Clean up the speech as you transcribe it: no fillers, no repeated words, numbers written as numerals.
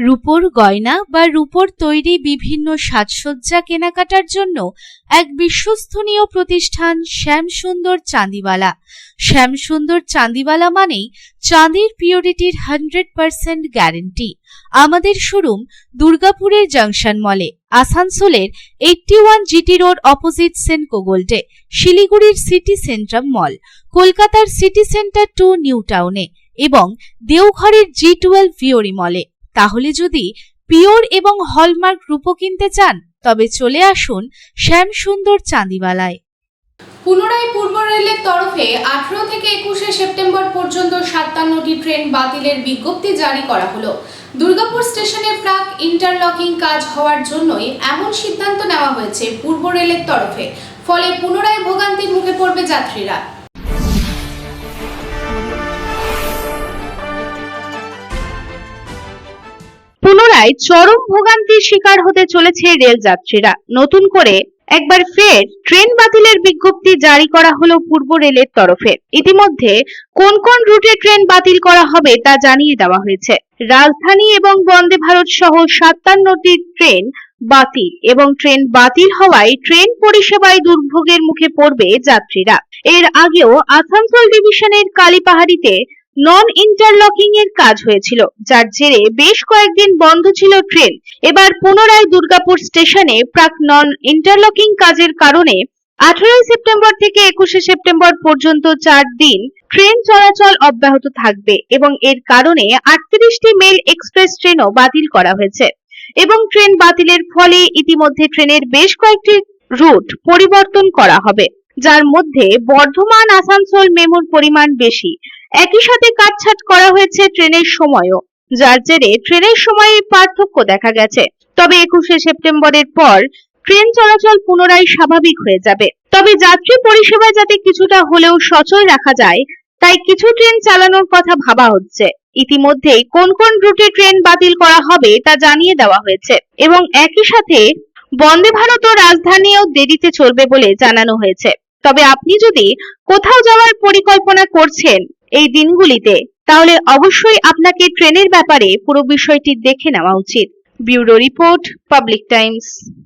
রূপোর গয়না বা রূপোর তৈরি বিভিন্ন সাজসজ্জা কেনাকাটার জন্য এক বিশ্বস্তনীয় প্রতিষ্ঠান শ্যামসুন্দর চাঁদিওয়ালা। শ্যামসুন্দর চাঁদিওয়ালা মানেই চাঁদির পিওরিটির 100% গ্যারেন্টি। আমাদের শোরুম দুর্গাপুরের জংশন মলে, আসানসোলের 81 জিটি রোড অপোজিট সেনকো গোল্ডে, শিলিগুড়ির সিটি সেন্ট্রাম মল, কলকাতার সিটি সেন্টার 2 নিউ টাউনে এবং দেওঘরের G12 ভিওরি মলে। তাহলে যদি পিওর এবং হলমার্ক রূপো কিনতে চান তবে চলে আসুন শ্যামসুন্দর চাঁদিওয়ালায়। পুনরায় পূর্ব রেলের তরফে 18 থেকে 21 সেপ্টেম্বর পর্যন্ত 57টি ট্রেন বাতিলের বিজ্ঞপ্তি জারি করা হলো। দুর্গাপুর স্টেশনে প্রাক ইন্টারলকিং কাজ হওয়ার জন্যই এমন সিদ্ধান্ত নেওয়া হয়েছে পূর্ব রেলের তরফে। ফলে পুনরায় ভোগান্তির মুখে পড়বে যাত্রীরা। পুনরায় চরম ভোগান্তির শিকার হতে চলেছে রেল যাত্রীরা। নতুন করে একবার ফের ট্রেন বাতিলের বিজ্ঞপ্তি জারি করা হলো পূর্ব রেলের তরফে। ইতিমধ্যে কোন কোন রুটে ট্রেন বাতিল করা হবে তা জানিয়ে দেওয়া হয়েছে। রাজধানী এবং বন্দে ভারত সহ 57টি ট্রেন বাতিল এবং ট্রেন বাতিল হওয়ায় ট্রেন পরিষেবায় দুর্ভোগের মুখে পড়বে যাত্রীরা। এর আগেও আসানসোল ডিভিশনের কালীপাহাড়িতে নন ইন্টারলকিং এর কাজ হয়েছিল, যার জেরে বেশ কয়েকদিন বন্ধ ছিল ট্রেন। এবার পুনরায় দুর্গাপুর স্টেশনে প্রাক নন ইন্টারলকিং কাজের কারণে 18 সেপ্টেম্বর থেকে 21 সেপ্টেম্বর পর্যন্ত 4 দিন ট্রেন চলাচল অব্যাহত থাকবে এবং এর কারণে 38টি মেল এক্সপ্রেস ট্রেনও বাতিল করা হয়েছে। এবং ট্রেন বাতিলের ফলে ইতিমধ্যে ট্রেনের বেশ কয়েকটি রুট পরিবর্তন করা হবে, যার মধ্যে বর্ধমান আসানসোল মেমুর পরিমাণ বেশি। একই সাথে কাটছাঁট করা হয়েছে ট্রেনের সময়ও, যার জেরে ট্রেনের সময়ে পার্থক্য দেখা গেছে। তবে 21 সেপ্টেম্বরের পর ট্রেন চলাচল পুনরায় স্বাভাবিক হয়ে যাবে। তবে যাত্রী পরিষেবা যাতে কিছুটা হলেও সচল রাখা যায়, তাই কিছু ট্রেন চালানোর কথা ভাবা হচ্ছে। ইতিমধ্যেই কোন কোন রুটে ট্রেন বাতিল করা হবে তা জানিয়ে দেওয়া হয়েছে এবং একই সাথে বন্দে ভারত ও রাজধানীও দেরিতে চলবে বলে জানানো হয়েছে। তবে আপনি যদি কোথাও যাওয়ার পরিকল্পনা করছেন এই দিনগুলিতে, তাহলে অবশ্যই আপনাকে ট্রেনের ব্যাপারে পুরো বিষয়টি দেখে নেওয়া উচিত। Bureau report, public Times.